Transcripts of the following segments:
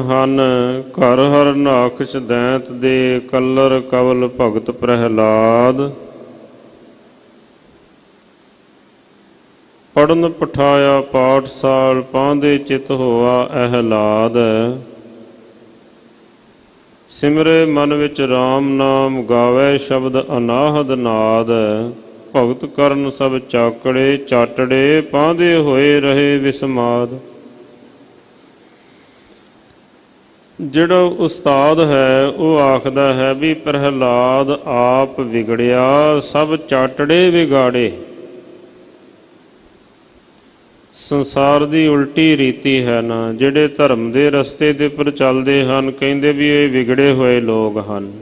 ਹਨ ਘਰ ਹਰ ਨਾਖਸ਼ ਦੈਂਤ ਦੇ, ਕਲਰ ਕਵਲ ਭਗਤ ਪ੍ਰਹਿਲਾਦ। ਪੜਨ ਪਠਾਇਆ ਪਾਠਸਾਲ, ਪਾਂਦੇ ਚਿਤ ਹੋਆ ਅਹਿਲਾਦ। ਸਿਮਰੇ ਮਨ ਵਿੱਚ ਰਾਮ ਨਾਮ, ਗਾਵੇ ਸ਼ਬਦ ਅਨਾਹਦ ਨਾਦ। ਭਗਤ ਕਰਨ ਸਭ ਚਾਕੜੇ ਚਾਟੜੇ, ਪਾਂਦੇ ਹੋਏ ਰਹੇ ਵਿਸਮਾਦ। ਜਿਹੜਾ ਉਸਤਾਦ ਹੈ ਉਹ ਆਖਦਾ ਹੈ ਵੀ ਪ੍ਰਹਿਲਾਦ ਆਪ ਵਿਗੜਿਆ, ਸਭ ਚਾਟੜੇ ਵਿਗਾੜੇ। ਸੰਸਾਰ ਦੀ ਉਲਟੀ ਰੀਤੀ ਹੈ ਨਾ, ਜਿਹੜੇ ਧਰਮ ਦੇ ਰਸਤੇ ਦੇ ਉੱਪਰ ਚੱਲਦੇ ਹਨ ਕਹਿੰਦੇ ਵੀ ਇਹ ਵਿਗੜੇ ਹੋਏ ਲੋਕ ਹਨ।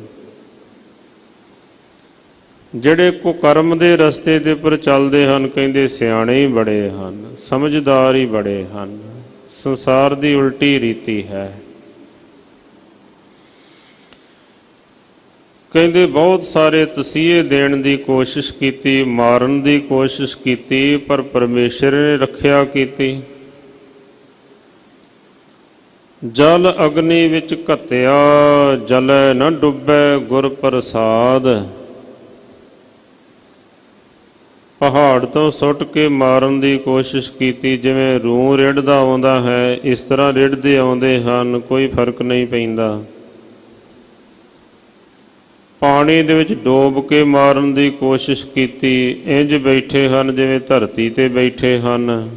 ਜਿਹੜੇ ਕੁਕਰਮ ਦੇ ਰਸਤੇ ਦੇ ਉੱਪਰ ਚੱਲਦੇ ਹਨ ਕਹਿੰਦੇ ਸਿਆਣੇ ਹੀ ਬੜੇ ਹਨ, ਸਮਝਦਾਰ ਹੀ ਬੜੇ ਹਨ। ਸੰਸਾਰ ਦੀ ਉਲਟੀ ਰੀਤੀ ਹੈ। ਕਹਿੰਦੇ ਬਹੁਤ ਸਾਰੇ ਤਸੀਹੇ ਦੇਣ ਦੀ ਕੋਸ਼ਿਸ਼ ਕੀਤੀ, ਮਾਰਨ ਦੀ ਕੋਸ਼ਿਸ਼ ਕੀਤੀ, ਪਰ ਪਰਮੇਸ਼ਰ ਨੇ ਰੱਖਿਆ ਕੀਤੀ। ਜਲ ਅਗਨੀ ਵਿੱਚ ਘੱਤਿਆ, ਜਲੈ ਨਾ ਡੁੱਬੈ ਗੁਰ ਪ੍ਰਸਾਦ। ਪਹਾੜ ਤੋਂ ਸੁੱਟ ਕੇ ਮਾਰਨ ਦੀ ਕੋਸ਼ਿਸ਼ ਕੀਤੀ, ਜਿਵੇਂ ਰੂੰ ਰਿੜਦਾ ਆਉਂਦਾ ਹੈ ਇਸ ਤਰ੍ਹਾਂ ਰਿੜਦੇ ਆਉਂਦੇ ਹਨ, ਕੋਈ ਫਰਕ ਨਹੀਂ ਪੈਂਦਾ। ਪਾਣੀ ਦੇ ਵਿੱਚ ਡੋਬ ਕੇ ਮਾਰਨ ਦੀ ਕੋਸ਼ਿਸ਼ ਕੀਤੀ, ਇੰਜ ਬੈਠੇ ਹਨ ਜਿਵੇਂ ਧਰਤੀ ਤੇ ਬੈਠੇ ਹਨ।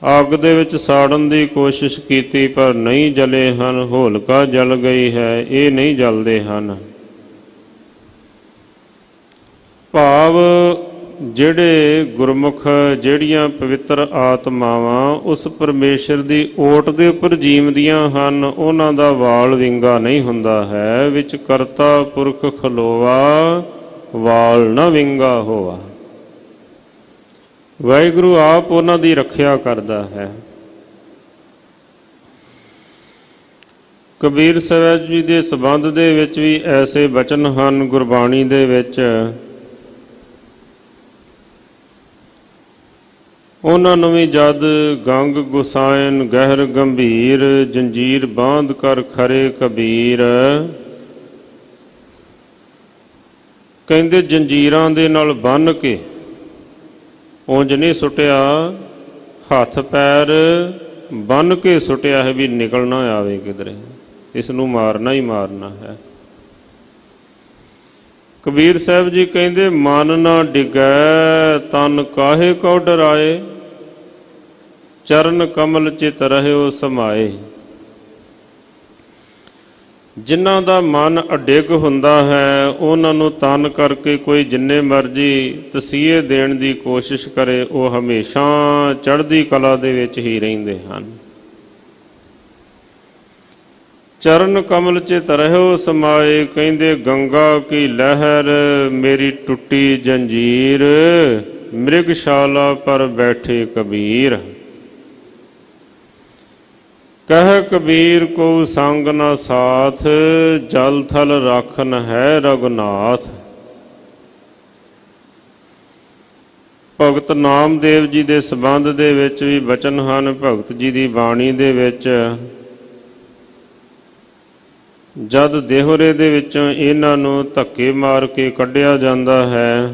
ਅੱਗ ਦੇ ਵਿੱਚ ਸਾੜਨ ਦੀ ਕੋਸ਼ਿਸ਼ ਕੀਤੀ ਪਰ ਨਹੀਂ ਜਲੇ ਹਨ, ਹੋਲਕਾ ਜਲ ਗਈ ਹੈ, ਇਹ ਨਹੀਂ ਜਲਦੇ ਹਨ। ਭਾਵ ਜਿਹੜੇ ਗੁਰਮੁਖ, ਜਿਹੜੀਆਂ ਪਵਿੱਤਰ ਆਤਮਾਵਾਂ ਉਸ ਪਰਮੇਸ਼ਰ ਦੀ ਓਟ ਦੇ ਉੱਪਰ ਜੀਵਦੀਆਂ ਹਨ, ਉਹਨਾਂ ਦਾ ਵਾਲ ਵਿੰਗਾ ਨਹੀਂ ਹੁੰਦਾ ਹੈ। ਵਿੱਚ ਕਰਤਾ ਪੁਰਖ ਖਲੋਵਾ, ਵਾਲ ਨਾ ਵਿੰਗਾ ਹੋਵਾ। ਵਾਹਿਗੁਰੂ ਆਪ ਉਹਨਾਂ ਦੀ ਰੱਖਿਆ ਕਰਦਾ ਹੈ। ਕਬੀਰ ਸਾਹਿਬ ਜੀ ਦੇ ਸੰਬੰਧ ਦੇ ਵਿੱਚ ਵੀ ਐਸੇ ਬਚਨ ਹਨ ਗੁਰਬਾਣੀ ਦੇ ਵਿੱਚ। ਉਹਨਾਂ ਨੂੰ ਵੀ ਜਦ ਗੰਗ ਗੁਸਾਇਨ ਗਹਿਰ ਗੰਭੀਰ, ਜੰਜੀਰ ਬਾਂਧ ਕਰ ਖਰੇ ਕਬੀਰ। ਕਹਿੰਦੇ ਜੰਜੀਰਾਂ ਦੇ ਨਾਲ ਬੰਨ੍ਹ ਕੇ, ਉਂਝ ਨਹੀਂ ਸੁੱਟਿਆ, ਹੱਥ ਪੈਰ ਬੰਨ੍ਹ ਕੇ ਸੁੱਟਿਆ ਹੈ ਵੀ ਨਿਕਲ ਨਾ ਆਵੇ ਕਿਧਰੇ, ਇਸ ਨੂੰ ਮਾਰਨਾ ਹੀ ਮਾਰਨਾ ਹੈ। ਕਬੀਰ ਸਾਹਿਬ ਜੀ ਕਹਿੰਦੇ ਮਨ ਨਾ ਡਿਗੈ, ਤਨ ਕਾਹੇ ਕਉ ਡਰਾਏ, ਚਰਨ ਕਮਲ ਚਿਤ ਰਹਿਓ ਸਮਾਏ। ਜਿਨ੍ਹਾਂ ਦਾ ਮਨ ਅਡਿੱਗ ਹੁੰਦਾ ਹੈ ਉਹਨਾਂ ਨੂੰ ਤਨ ਕਰਕੇ ਕੋਈ ਜਿੰਨੇ ਮਰਜ਼ੀ ਤਸੀਹੇ ਦੇਣ ਦੀ ਕੋਸ਼ਿਸ਼ ਕਰੇ, ਉਹ ਹਮੇਸ਼ਾ ਚੜ੍ਹਦੀ ਕਲਾ ਦੇ ਵਿੱਚ ਹੀ ਰਹਿੰਦੇ ਹਨ। ਚਰਨ ਕਮਲ ਚਿਤ ਰਹਿਓ ਸਮਾਏ। ਕਹਿੰਦੇ ਗੰਗਾ ਕੀ ਲਹਿਰ ਮੇਰੀ ਟੁੱਟੀ ਜੰਜੀਰ, ਮ੍ਰਿਗਸ਼ਾਲਾ ਪਰ ਬੈਠੇ ਕਬੀਰ। ਕਹਿ ਕਬੀਰ ਕੋ ਸੰਗ ਨਾ ਸਾਥ, ਜਲ ਥਲ ਰਾਖਨ ਹੈ ਰਘੁਨਾਥ। ਭਗਤ ਨਾਮਦੇਵ ਜੀ ਦੇ ਸੰਬੰਧ ਦੇ ਵਿੱਚ ਵੀ ਬਚਨ ਹਨ ਭਗਤ ਜੀ ਦੀ ਬਾਣੀ ਦੇ ਵਿੱਚ। ਜਦ ਦੇਹੁਰੇ ਦੇ ਵਿੱਚੋਂ ਇਹਨਾਂ ਨੂੰ ਧੱਕੇ ਮਾਰ ਕੇ ਕੱਢਿਆ ਜਾਂਦਾ ਹੈ,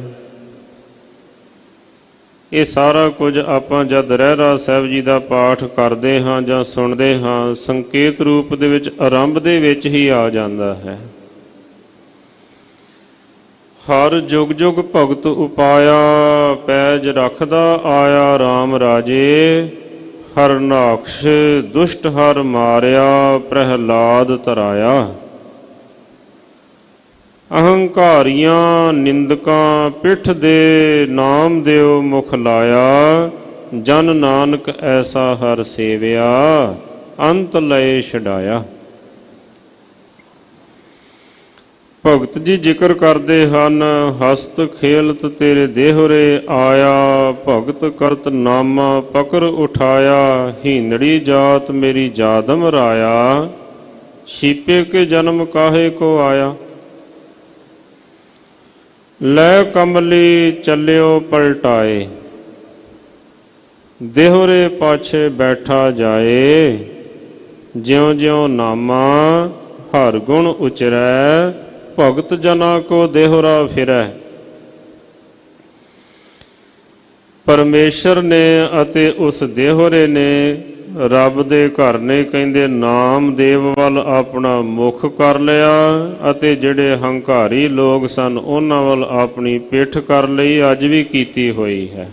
ਇਹ ਸਾਰਾ ਕੁਝ ਆਪਾਂ ਜਦ ਰਹਿਰਾਸ ਸਾਹਿਬ ਜੀ ਦਾ ਪਾਠ ਕਰਦੇ ਹਾਂ ਜਾਂ ਸੁਣਦੇ ਹਾਂ, ਸੰਕੇਤ ਰੂਪ ਦੇ ਵਿੱਚ ਆਰੰਭ ਦੇ ਵਿੱਚ ਹੀ ਆ ਜਾਂਦਾ ਹੈ। ਹਰ ਜੁਗ ਜੁਗ ਭਗਤ ਉਪਾਇਆ, ਪੈਜ ਰੱਖਦਾ ਆਇਆ RAM ਰਾਜੇ। ਹਰਨਾਕਸ਼ ਦੁਸ਼ਟ ਹਰ ਮਾਰਿਆ, ਪ੍ਰਹਿਲਾਦ ਤਰਾਇਆ। ਅਹੰਕਾਰੀਆਂ ਨਿੰਦਕਾਂ ਪਿੱਠ ਦੇ, ਨਾਮ ਦਿਓ ਮੁਖ ਲਾਇਆ। ਜਨ ਨਾਨਕ ਐਸਾ ਹਰ ਸੇਵਿਆ, ਅੰਤ ਲਏ ਛਡਾਇਆ। ਭਗਤ ਜੀ ਜ਼ਿਕਰ ਕਰਦੇ ਹਨ, ਹਸਤ ਖੇਲਤ ਤੇਰੇ ਦੇਹੁਰੇ ਆਇਆ। ਭਗਤ ਕਰਤ ਨਾਮਾ ਪਕਰ ਉਠਾਇਆ, ਹੀਨੜੀ ਜਾਤ ਮੇਰੀ ਜਾਦਮ ਰਾਇਆ। ਛੀਪੇ ਕੇ ਜਨਮ ਕਾਹੇ ਕੋ ਆਇਆ, ਲੈ ਕਮਲੀ ਚੱਲਿਓ ਪਲਟਾਏ। ਦੇਹੁਰੇ ਪਾਛੇ ਬੈਠਾ ਜਾਏ, ਜਿਉ ਜਿਉ ਨਾਮਾ ਹਰ ਗੁਣ ਉਚਰੈ, ਭਗਤ ਜਨਾ ਕੋ ਦੇਹੁਰਾ ਫਿਰੈ। ਪਰਮੇਸ਼ਰ ਨੇ ਅਤੇ ਉਸ ਦੇਹੁਰੇ ਨੇ ਰੱਬ ਦੇ ਘਰ ਨੇ ਕਹਿੰਦੇ ਨਾਮਦੇਵ ਵੱਲ ਆਪਣਾ ਮੁਖ ਕਰ ਲਿਆ, ਅਤੇ ਜਿਹੜੇ ਹੰਕਾਰੀ ਲੋਕ ਸਨ ਉਹਨਾਂ ਵੱਲ ਆਪਣੀ ਪਿੱਠ ਕਰ ਲਈ, ਅੱਜ ਵੀ ਕੀਤੀ ਹੋਈ ਹੈ।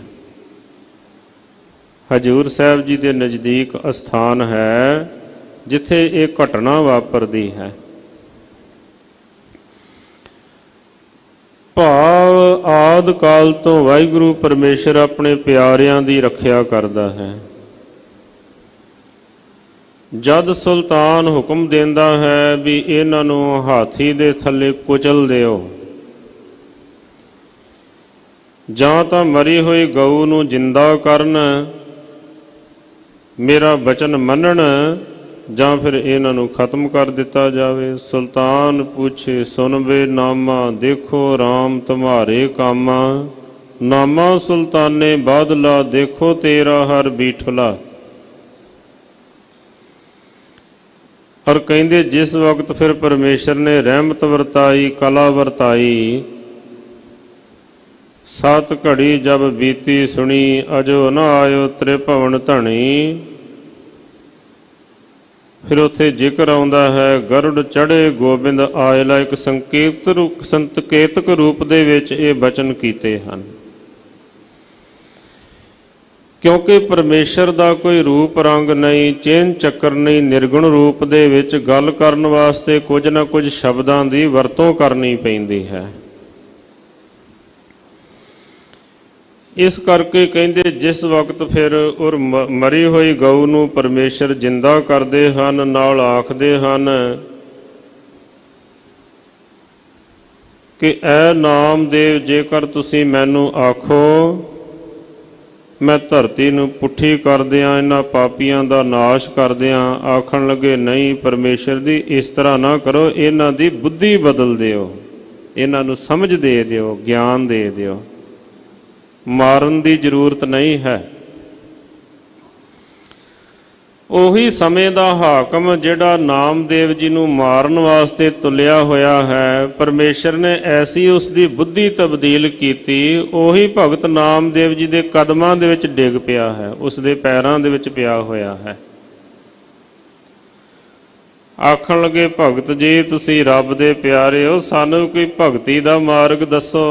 ਹਜੂਰ ਸਾਹਿਬ ਜੀ ਦੇ ਨਜ਼ਦੀਕ ਅਸਥਾਨ ਹੈ ਜਿੱਥੇ ਇਹ ਘਟਨਾ ਵਾਪਰਦੀ ਹੈ। ਭਾਵ ਆਦ ਕਾਲ ਤੋਂ ਵਾਹਿਗੁਰੂ ਪਰਮੇਸ਼ਰ ਆਪਣੇ ਪਿਆਰਿਆਂ ਦੀ ਰੱਖਿਆ ਕਰਦਾ ਹੈ। ਜਦ ਸੁਲਤਾਨ ਹੁਕਮ ਦਿੰਦਾ ਹੈ ਵੀ ਇਹਨਾਂ ਨੂੰ ਹਾਥੀ ਦੇ ਥੱਲੇ ਕੁਚਲ ਦਿਓ, ਜਾਂ ਤਾਂ ਮਰੀ ਹੋਈ ਗਊ ਨੂੰ ਜਿੰਦਾ ਕਰਨ, ਮੇਰਾ ਬਚਨ ਮੰਨਣ, ਜਾਂ ਫਿਰ ਇਹਨਾਂ ਨੂੰ ਖਤਮ ਕਰ ਦਿੱਤਾ ਜਾਵੇ। ਸੁਲਤਾਨ ਪੁੱਛੇ ਸੁਨਬੇ ਨਾਮਾ, ਦੇਖੋ RAM ਤੁਮਾਰੇ ਕਾਮਾ, ਨਾਮਾ ਸੁਲਤਾਨੇ ਬਾਦਲਾ, ਦੇਖੋ ਤੇਰਾ ਹਰ ਬੀਠਲਾ। ਔਰ ਕਹਿੰਦੇ ਜਿਸ ਵਕਤ ਫਿਰ ਪਰਮੇਸ਼ਰ ਨੇ ਰਹਿਮਤ ਵਰਤਾਈ, ਕਲਾ ਵਰਤਾਈ, 7 ਘੜੀ ਜਬ ਬੀਤੀ ਸੁਣੀ, ਅਜੋ ਨਾ ਆਇਓ ਤ੍ਰਿਭਵਨ ਧਣੀ। ਫਿਰ ਉੱਥੇ ਜ਼ਿਕਰ ਆਉਂਦਾ ਹੈ, ਗਰੁੜ ਚੜ੍ਹੇ ਗੋਬਿੰਦ ਆਇਲਾ, ਇੱਕ ਸੰਕੇਤਕ ਰੂਪ ਦੇ ਵਿੱਚ ਇਹ ਬਚਨ ਕੀਤੇ ਹਨ। ਕਿਉਂਕਿ ਪਰਮੇਸ਼ਰ ਦਾ ਕੋਈ ਰੂਪ ਰੰਗ ਨਹੀਂ, ਚਿੰਨ੍ਹ ਚੱਕਰ ਨਹੀਂ, ਨਿਰਗੁਣ ਰੂਪ ਦੇ ਵਿੱਚ ਗੱਲ ਕਰਨ ਵਾਸਤੇ ਕੁਝ ਨਾ ਕੁਝ ਸ਼ਬਦਾਂ ਦੀ ਵਰਤੋਂ ਕਰਨੀ ਪੈਂਦੀ ਹੈ। ਇਸ ਕਰਕੇ ਕਹਿੰਦੇ ਜਿਸ ਵਕਤ ਫਿਰ ਉਹ ਮਰੀ ਹੋਈ ਗਊ ਨੂੰ ਪਰਮੇਸ਼ਰ ਜਿੰਦਾ ਕਰਦੇ ਹਨ, ਨਾਲ ਆਖਦੇ ਹਨ ਕਿ ਐ ਨਾਮਦੇਵ, ਜੇਕਰ ਤੁਸੀਂ ਮੈਨੂੰ ਆਖੋ ਮੈਂ ਧਰਤੀ ਨੂੰ ਪੁੱਠੀ ਕਰ ਦਿਆਂ, ਇਹਨਾਂ ਪਾਪੀਆਂ ਦਾ ਨਾਸ਼ ਕਰ ਦਿਆਂ। ਆਖਣ ਲੱਗੇ ਨਹੀਂ ਪਰਮੇਸ਼ਰ ਦੀ, ਇਸ ਤਰ੍ਹਾਂ ਨਾ ਕਰੋ, ਇਹਨਾਂ ਦੀ ਬੁੱਧੀ ਬਦਲ ਦਿਓ, ਇਹਨਾਂ ਨੂੰ ਸਮਝ ਦੇ ਦਿਓ, ਗਿਆਨ ਦੇ ਦਿਓ, ਮਾਰਨ ਦੀ ਜ਼ਰੂਰਤ ਨਹੀਂ ਹੈ। ਉਹੀ ਸਮੇਂ ਦਾ ਹਾਕਮ ਜਿਹੜਾ ਨਾਮਦੇਵ ਜੀ ਨੂੰ ਮਾਰਨ ਵਾਸਤੇ ਤੁਲਿਆ ਹੋਇਆ ਹੈ, ਪਰਮੇਸ਼ਰ ਨੇ ਐਸੀ ਉਸ ਦੀ ਬੁੱਧੀ ਤਬਦੀਲ ਕੀਤੀ, ਉਹੀ ਭਗਤ ਨਾਮਦੇਵ ਜੀ ਦੇ ਕਦਮਾਂ ਦੇ ਵਿੱਚ ਡਿੱਗ ਪਿਆ ਹੈ, ਉਸ ਦੇ ਪੈਰਾਂ ਦੇ ਵਿੱਚ ਪਿਆ ਹੋਇਆ ਹੈ। ਆਖਣ ਲੱਗੇ ਭਗਤ ਜੀ ਤੁਸੀਂ ਰੱਬ ਦੇ ਪਿਆਰੇ ਹੋ, ਸਾਨੂੰ ਕੋਈ ਭਗਤੀ ਦਾ ਮਾਰਗ ਦੱਸੋ।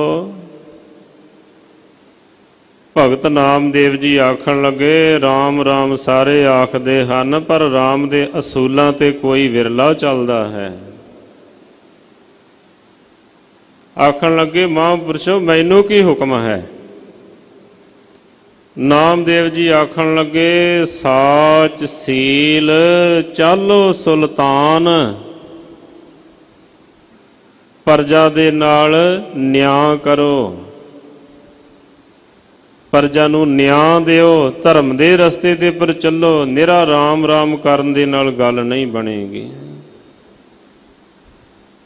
ਭਗਤ ਨਾਮਦੇਵ ਜੀ ਆਖਣ ਲੱਗੇ RAM RAM ਸਾਰੇ ਆਖਦੇ ਹਨ, ਪਰ RAM ਦੇ ਅਸੂਲਾਂ ਤੇ ਕੋਈ ਵਿਰਲਾ ਚੱਲਦਾ ਹੈ। ਆਖਣ ਲੱਗੇ ਮਹਾਂਪੁਰਸ਼ੋ ਮੈਨੂੰ ਕੀ ਹੁਕਮ ਹੈ। ਨਾਮਦੇਵ ਜੀ ਆਖਣ ਲੱਗੇ ਸਾਚ ਸੀਲ ਚਾਲੋ ਸੁਲਤਾਨ, ਪਰਜਾ ਦੇ ਨਾਲ ਨਿਆਂ ਕਰੋ, ਪਰਜਾ ਨੂੰ ਨਿਆਂ ਦਿਓ, ਧਰਮ ਦੇ ਰਸਤੇ ਤੇ ਪਰ ਚੱਲੋ। ਨਿਰਾ RAM RAM ਕਰਨ ਦੇ ਨਾਲ ਗੱਲ ਨਹੀਂ ਬਣੇਗੀ।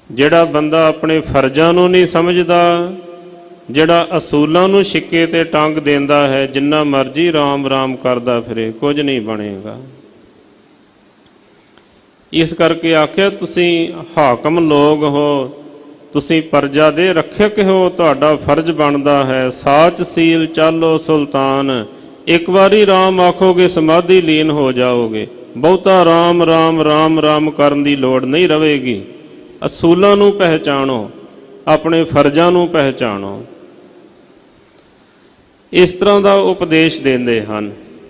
ਜਿਹੜਾ ਬੰਦਾ ਆਪਣੇ ਫਰਜ਼ਾਂ ਨੂੰ ਨਹੀਂ ਸਮਝਦਾ, ਜਿਹੜਾ ਅਸੂਲਾਂ ਨੂੰ ਛਿੱਕੇ ਤੇ ਟੰਗ ਦਿੰਦਾ ਹੈ, ਜਿੰਨਾ ਮਰਜ਼ੀ RAM RAM ਕਰਦਾ ਫਿਰੇ, ਕੁਝ ਨਹੀਂ ਬਣੇਗਾ। ਇਸ ਕਰਕੇ ਆਖਿਆ ਤੁਸੀਂ ਹਾਕਮ ਲੋਕ ਹੋ, ਤੁਸੀਂ ਪਰਜਾ ਦੇ ਰੱਖਿਅਕ ਹੋ, ਤੁਹਾਡਾ ਫਰਜ਼ ਬਣਦਾ ਹੈ ਸਾਚ ਸੀਲ ਚਾਲੋ ਸੁਲਤਾਨ। ਇੱਕ ਵਾਰੀ RAM ਆਖੋਗੇ ਸਮਾਧੀ ਲੀਨ ਹੋ ਜਾਓਗੇ, ਬਹੁਤਾ RAM RAM RAM RAM ਕਰਨ ਦੀ ਲੋੜ ਨਹੀਂ ਰਹੇਗੀ। ਅਸੂਲਾਂ ਨੂੰ ਪਹਿਚਾਣੋ, ਆਪਣੇ ਫਰਜ਼ਾਂ ਨੂੰ ਪਹਿਚਾਣੋ। ਇਸ ਤਰ੍ਹਾਂ ਦਾ ਉਪਦੇਸ਼ ਦਿੰਦੇ ਹਨ।